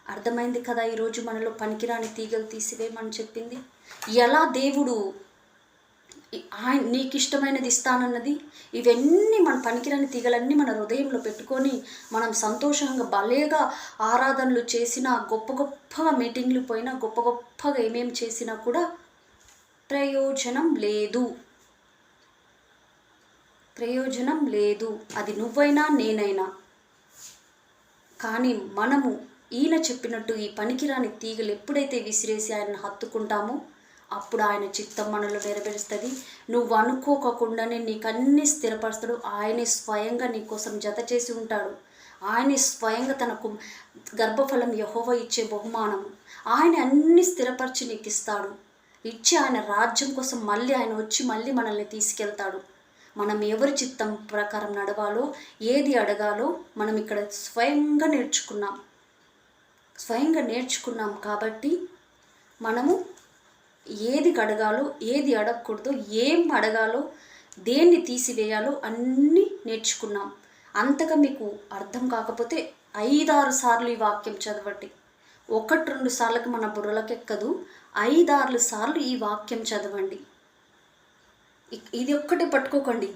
Speaker 2: అర్థమైంది కదా ఈరోజు మనలో పనికిరాని తీగలు తీసివేయమని చెప్పింది. ఎలా దేవుడు ఆయన నీకు ఇష్టమైనది ఇస్తానన్నది, ఇవన్నీ మన పనికిరాని తీగలన్నీ మన హృదయంలో పెట్టుకొని మనం సంతోషంగా భలేగా ఆరాధనలు చేసినా, గొప్ప గొప్పగా మీటింగ్లు పోయినా, గొప్ప గొప్పగా ఏమేమి చేసినా కూడా ప్రయోజనం లేదు. ప్రయోజనం లేదు. అది నువ్వైనా నేనైనా. కానీ మనము ఈయన చెప్పినట్టు ఈ పనికిరాని తీగలు ఎప్పుడైతే విసిరేసి ఆయన హత్తుకుంటామో అప్పుడు ఆయన చిత్తం మనలో నెరవేరుస్తుంది. నువ్వు అనుకోకుండానే నీకు అన్నీ స్థిరపరుస్తాడు. ఆయనే స్వయంగా నీ కోసం జత చేసి ఉంటాడు. ఆయనే స్వయంగా తనకు గర్భఫలం యెహోవా ఇచ్చే బహుమానం. ఆయన అన్ని స్థిరపరిచి నీకు ఇస్తాడు. ఇచ్చి ఆయన రాజ్యం కోసం మళ్ళీ ఆయన వచ్చి మళ్ళీ మనల్ని తీసుకెళ్తాడు. మనం ఎవరి చిత్తం ప్రకారం నడవాలో, ఏది అడగాలో మనం ఇక్కడ స్వయంగా నేర్చుకున్నాం కాబట్టి మనము ఏది అడగాలో, ఏది అడగకూడదో, ఏం అడగాలో, దేన్ని తీసివేయాలో అన్నీ నేర్చుకున్నాం. అంతగా మీకు అర్థం కాకపోతే 5-6 సార్లు ఈ వాక్యం చదవండి. 1-2 సార్లకి మన బుర్రలకెక్కదు. 5-6 సార్లు ఈ వాక్యం చదవండి. ఇది ఒక్కటే పట్టుకోకండి.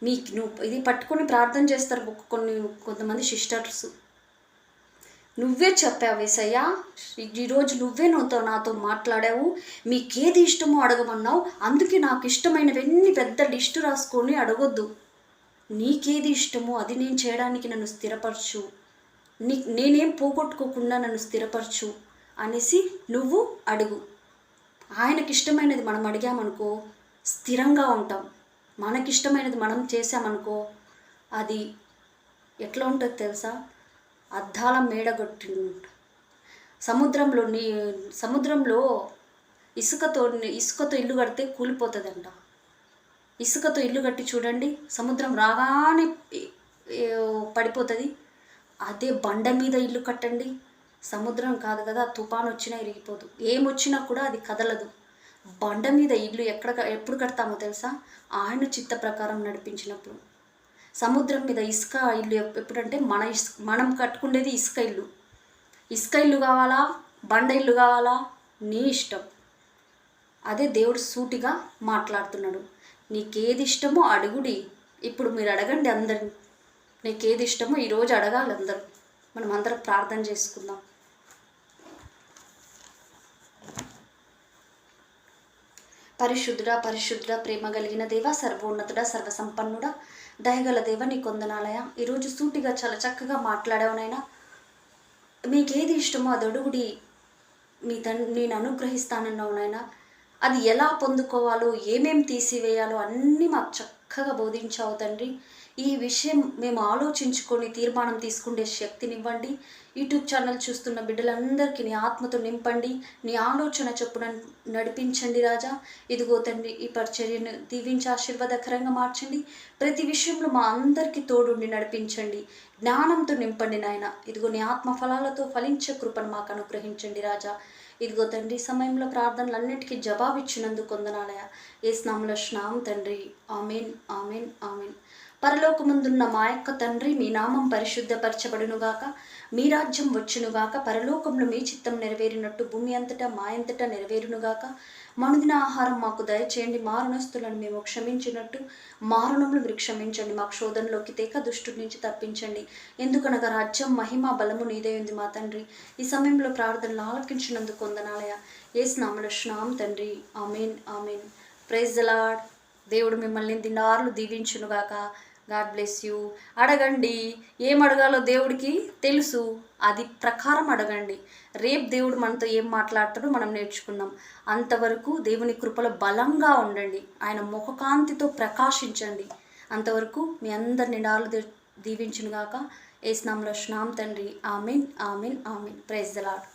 Speaker 2: నువ్వు ఇది పట్టుకొని ప్రార్థన చేస్తారు కొంతమంది సిస్టర్స్. నువ్వే చెప్పావు యేసయ్యా, ఈరోజు నువ్వే నాతో మాట్లాడావు, మీకేది ఇష్టమో అడగమన్నావు, అందుకే నాకు ఇష్టమైనవన్నీ పెద్ద లిస్టు రాసుకొని అడగొద్దు. నీకేది ఇష్టమో అది నేను చేయడానికి నన్ను స్థిరపరచు, నేనేం పోగొట్టుకోకుండా నన్ను స్థిరపరచు అనేసి నువ్వు అడుగు. ఆయనకి ఇష్టమైనది మనం అడిగామనుకో స్థిరంగా ఉంటాం. మనకిష్టమైనది మనం చేసామనుకో అది ఎట్లా ఉంటుంది తెలుసా? అద్దాల మేడగొట్టి సముద్రంలో ఇసుకతో ఇల్లు కడితే కూలిపోతుందంట. ఇసుకతో ఇల్లు కట్టి చూడండి, సముద్రం రాగానే పడిపోతుంది. అదే బండ మీద ఇల్లు కట్టండి, సముద్రం కాదు కదా, తుఫాను వచ్చినా ఇరిగిపోదు, ఏమొచ్చినా కూడా అది కదలదు. బండ మీద ఇల్లు ఎప్పుడు కడతామో తెలుసా? ఆయన చిత్త ప్రకారం నడిపించినప్పుడు. సముద్రం మీద ఇసుక ఇల్లు ఎప్పుడంటే మనం కట్టుకునేది ఇసుక ఇల్లు. ఇసుక ఇల్లు కావాలా, బండ ఇల్లు కావాలా, నీ ఇష్టం. అదే దేవుడు సూటిగా మాట్లాడుతున్నాడు. నీకేది ఇష్టమో అడుగుడి. ఇప్పుడు మీరు అడగండి అందరిని. నీకేది ఇష్టమో ఈరోజు అడగాలి అందరూ. మనం అందరం ప్రార్థన చేసుకుందాం. పరిశుద్ధుడా ప్రేమ కలిగిన దేవ, సర్వోన్నతుడా, సర్వసంపన్నుడా, దయగల దేవ, నీ కొందనాలయ. ఈరోజు సూటిగా చాలా చక్కగా మాట్లాడావు నాయనా. మీకేది ఇష్టమో అది అడుగుడి, నేను అనుగ్రహిస్తానన్నావు నాయనా. అది ఎలా పొందుకోవాలో, ఏమేం తీసివేయాలో అన్నీ మాకు చక్కగా బోధించావు తండ్రి. ఈ విషయం మేము ఆలోచించుకొని తీర్మానం తీసుకునే శక్తినివ్వండి. యూట్యూబ్ ఛానల్ చూస్తున్న బిడ్డలందరికీ నీ ఆత్మతో నింపండి, నీ ఆలోచన చొప్పున నడిపించండి రాజా. ఇదిగో తండ్రి, ఈ పరిచర్యను దీవించి ఆశీర్వాదకరంగా మార్చండి. ప్రతి విషయంలో మా అందరికీ తోడుండి నడిపించండి, జ్ఞానంతో నింపండి నాయన. ఇదిగో నీ ఆత్మ ఫలాలతో ఫలించే కృపను మాకు అనుగ్రహించండి రాజా. ఇదిగో తండ్రి, సమయంలో ప్రార్థనలన్నిటికీ జవాబిచ్చినందుకు వందనాలయ. యేసు నామములో తండ్రి. ఆమేన్, ఆమేన్, ఆమేన్. పరలోకముందున్న మా యొక్క తండ్రి, మీ నామం పరిశుద్ధపరచబడునుగాక, మీ రాజ్యం వచ్చునుగాక, పరలోకంలో మీ చిత్తం నెరవేరినట్టు భూమి అంతటా మా అంతటా నెరవేరునుగాక. మనుదిన ఆహారం మాకు దయచేయండి, మారణస్తులను మేము క్షమించినట్టు మారణములు మీరు క్షమించండి. మాకు శోధనలోకి తేక దుష్టుడి నుంచి తప్పించండి. ఎందుకనగా రాజ్యం, మహిమ, బలము నీదే ఉంది మా తండ్రి. ఈ సమయంలో ప్రార్థనలు ఆలకించినందుకు వందనాలయ. యేసు నామములో తండ్రి. ఆమేన్, ఆమేన్. Praise the lord. దేవుడు మిమ్మల్ని దినార్లు దీవించునుగాక. God bless you. అడగండి, ఏం అడగాలో దేవుడికి తెలుసు, అది ప్రకారం అడగండి. రేపు దేవుడు మనతో ఏం మాట్లాడతాడో మనం నేర్చుకుందాం. అంతవరకు దేవుని కృపలో బలంగా ఉండండి, ఆయన ముఖకాంతితో ప్రకాశించండి. అంతవరకు మీ అందరి నిండాలు దీవించునుగాక. యేసు నామములో తండ్రి. ఆమేన్, ఆమేన్, ఆమేన్. Praise the lord.